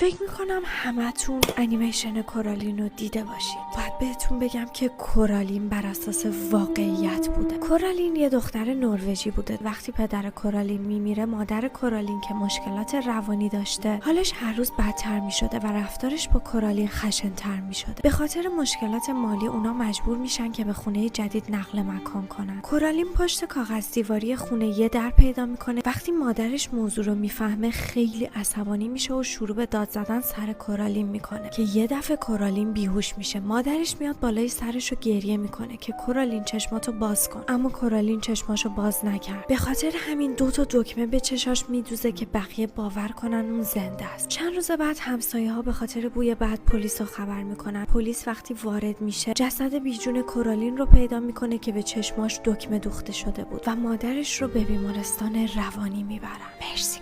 فکر میکنم همتون انیمیشن کورالین رو دیده باشید. باید بهتون بگم که کورالین بر اساس واقعیت بوده. کورالین یه دختر نروژی بوده. وقتی پدر کورالین میمیره، مادر کورالین که مشکلات روانی داشته، حالش هر روز بدتر میشده و رفتارش با کورالین خشن‌تر میشده. به خاطر مشکلات مالی اونا مجبور میشن که به خونه جدید نقل مکان کنن. کورالین پشت کاغذ دیواری خونه یه در پیدا میکنه. وقتی مادرش موضوع رو میفهمه خیلی عصبانی میشه و شروع به داد زدن سر کورالین میکنه که یه دفعه کورالین بیهوش میشه. مادرش میاد بالای سرش و گریه میکنه که کورالین چشماتو باز کن، اما کورالین چشماشو باز نکرد. به خاطر همین 2 تا دکمه به چشاش میدوزه که بقیه باور کنن اون زنده است. چند روز بعد همسایه‌ها به خاطر بوی بد پلیس رو خبر میکنن. پلیس وقتی وارد میشه جسد بیجون کورالین رو پیدا میکنه که به چشماش دکمه دوخته شده بود و مادرش رو به بیمارستان روانی میبرن. مرسی.